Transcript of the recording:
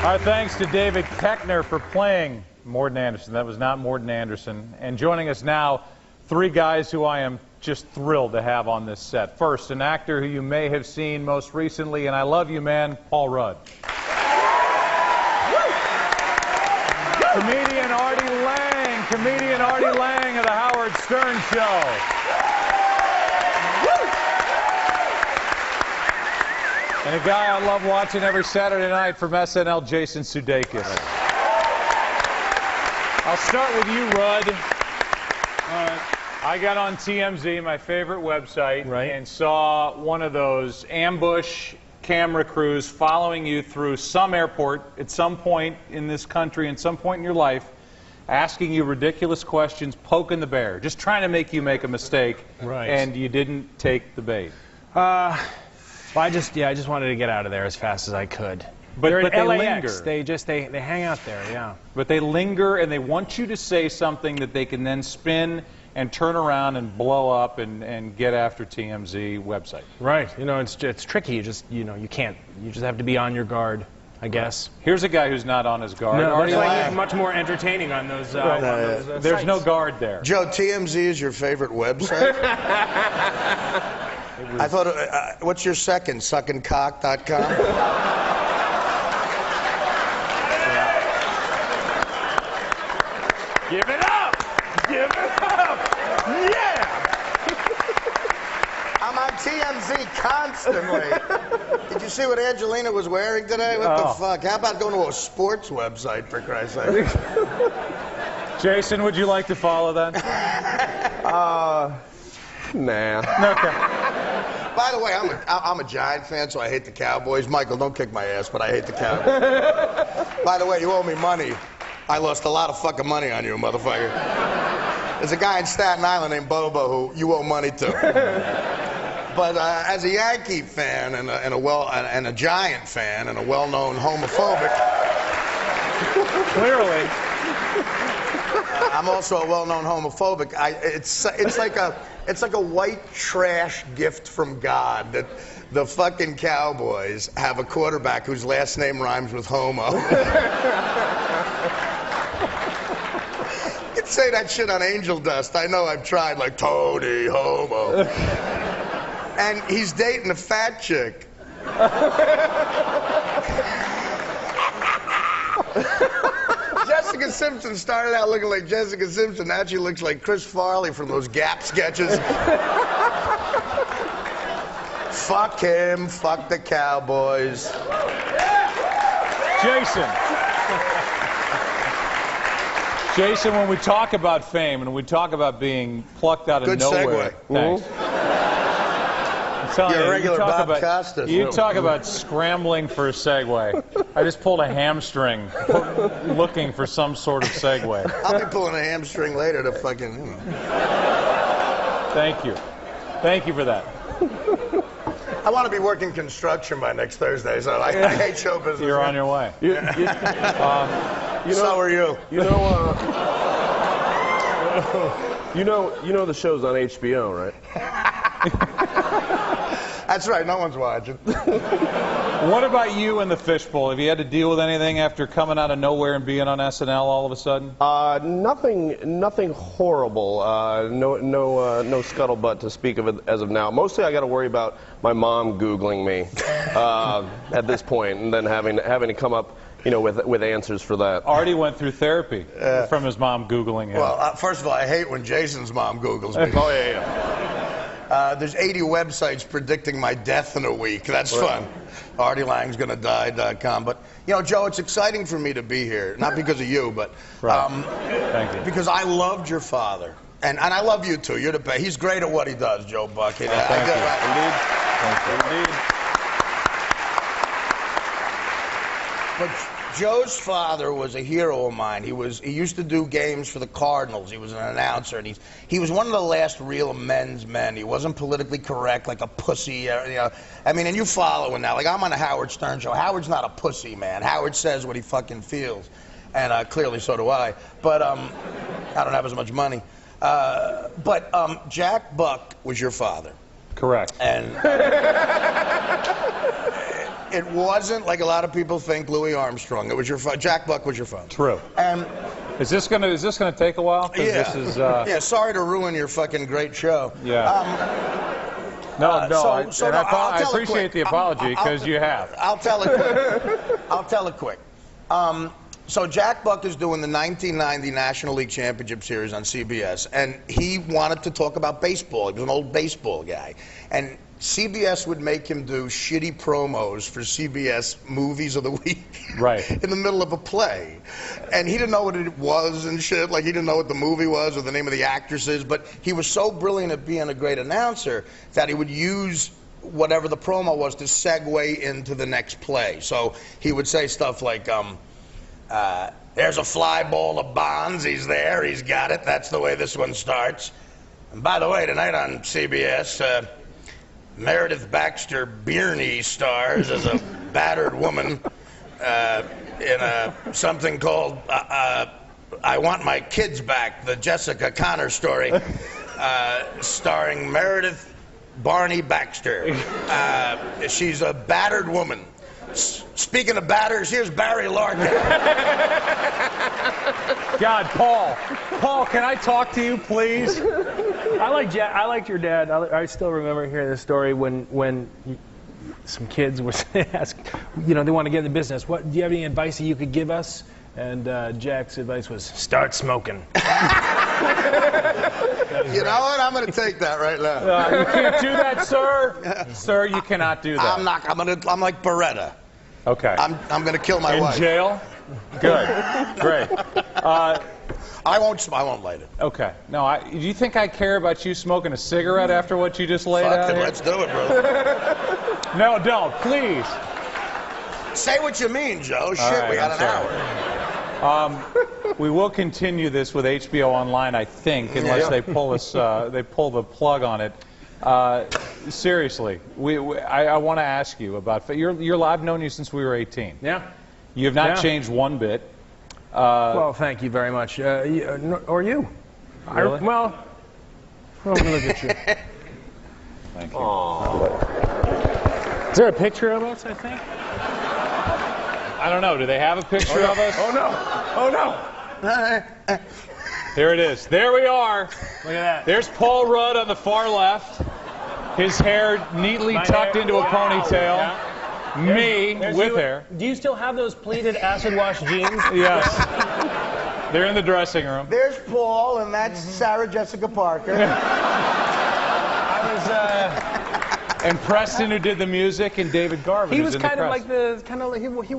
Our thanks to David Koechner for playing Morden Anderson. That was not Morden Anderson. And joining us now, three guys who I am just thrilled to have on this set. First, an actor who you may have seen most recently, and I love you, man, Paul Rudd. Comedian Artie Lange. Comedian Artie Lange of the Howard Stern Show. And a guy I love watching every Saturday night from SNL, Jason Sudeikis. I'll start with you, Rudd. I got on TMZ, my favorite website, and saw one of those ambush camera crews following you through some airport at some point in this country, and some point in your life, asking you ridiculous questions, poking the bear, just trying to make you make a mistake, and you didn't take the bait. Well, I just wanted to get out of there as fast as I could. But they LAX. linger. They hang out there, yeah. But they linger, and they want you to say something that they can then spin and turn around and blow up and get after TMZ website. Right. You know, it's tricky. You just have to be on your guard, I guess. Here's a guy who's not on his guard. No, that's why he's much more entertaining on those. There's sites. no guard there. Joe, TMZ is your favorite website? I thought, what's your second? Suckandcock.com? Give it up! Give it up! Yeah! I'm on TMZ constantly. Did you see what Angelina was wearing today? What the fuck? How about going to a sports website, for Christ's sake? Jason, would you like to follow that? Nah. Okay. By the way, I'm a Giant fan, so I hate the Cowboys. Michael, don't kick my ass, but I hate the Cowboys. By the way, you owe me money. I lost a lot of fucking money on you, motherfucker. There's a guy in Staten Island named Bobo who you owe money to. But as a Yankee fan and a Giant fan and a well-known homophobic, Clearly. I'm also a well-known homophobic. It's like a white trash gift from God that the fucking Cowboys have a quarterback whose last name rhymes with homo. You can say that shit on Angel Dust. I know I've tried, like Tony Homo. And he's dating a fat chick. Jessica Simpson started out looking like Jessica Simpson. Now she looks like Chris Farley from those Gap sketches. Fuck him. Fuck the Cowboys. Jason, when we talk about fame and we talk about being plucked out of Good nowhere, segue. Thanks. You're a regular Bob Costas. You talk about scrambling for a segue. I just pulled a hamstring looking for some sort of segue. I'll be pulling a hamstring later to fucking... Thank you. Thank you for that. I want to be working construction by next Thursday, so I hate show business. You're on your way. So are you. You know the show's on HBO, right? That's right, no one's watching. What about you and the fishbowl? Have you had to deal with anything after coming out of nowhere and being on SNL all of a sudden? Nothing horrible. No scuttlebutt to speak of as of now. Mostly I got to worry about my mom Googling me at this point, and then having to come up, with answers for that. Artie went through therapy from his mom Googling him. Well, first of all, I hate when Jason's mom Googles me. Oh yeah. There's 80 websites predicting my death in a week. That's fun. ArtieLange'sGonnaDie.com. But, Joe, it's exciting for me to be here. Not because of you, but Thank you. because I loved your father. And I love you, too. You're the best. He's great at what he does, Joe Buck. Thank you. Indeed. But Joe's father was a hero of mine. He used to do games for the Cardinals. He was an announcer, and he was one of the last real men's men. He wasn't politically correct like a pussy. And you follow him now. Like, I'm on a Howard Stern show. Howard's not a pussy, man. Howard says what he fucking feels, and clearly so do I. But I don't have as much money. But Jack Buck was your father. Correct. And It wasn't like a lot of people think Louis Armstrong. It was your phone. Jack Buck was your phone. True. And is this gonna take a while? 'Cause yeah, this is, yeah. Sorry to ruin your fucking great show. Yeah. I I'll appreciate the apology because you have. I'll tell it quick. So Jack Buck is doing the 1990 National League Championship Series on CBS, and he wanted to talk about baseball. He was an old baseball guy, and CBS would make him do shitty promos for CBS movies of the week, right, in the middle of a play, and he didn't know what it was and shit. Like, he didn't know what the movie was or the name of the actresses, but he was so brilliant at being a great announcer that he would use whatever the promo was to segue into the next play. So he would say stuff like, there's a fly ball of Bonds. He's there. He's got it. That's the way this one starts. And by the way, tonight on CBS, Meredith Baxter Bierney stars as a battered woman in something called I Want My Kids Back, the Jessica Connor story, starring Meredith Barney Baxter. She's a battered woman. Speaking of batters, here's Barry Larkin. God, Paul, can I talk to you, please? I liked your dad. I still remember hearing the story when some kids were asked, they want to get in the business. Do you have any advice that you could give us? And Jack's advice was, start smoking. You know what? I'm going to take that right now. You can't do that, sir. Sir, you cannot do that. I'm like Beretta. Okay. I'm going to kill my wife. In jail? Good. Great. I won't light it. Okay. No, do you think I care about you smoking a cigarette after what you just laid out? Fuck it, let's do it, brother. No, don't, please. Say what you mean, Joe. Shit, right, we got an hour. We will continue this with HBO Online, I think, unless they pull the plug on it. Seriously, I want to ask you about I've known you since we were 18. Yeah. You have not changed one bit. Well, thank you very much. Or you? Really? Well, let me look at you. Thank you. Is there a picture of us, I think? I don't know. Do they have a picture of us? Oh, no. Oh, no. There it is. There we are. Look at that. There's Paul Rudd on the far left. His hair neatly tucked into a ponytail. Yeah. Me with hair. Do you still have those pleated acid wash jeans? Yes. They're in the dressing room. There's Paul, and that's Sarah Jessica Parker. And Preston, who did the music, and David Garvin. He was kind of like he was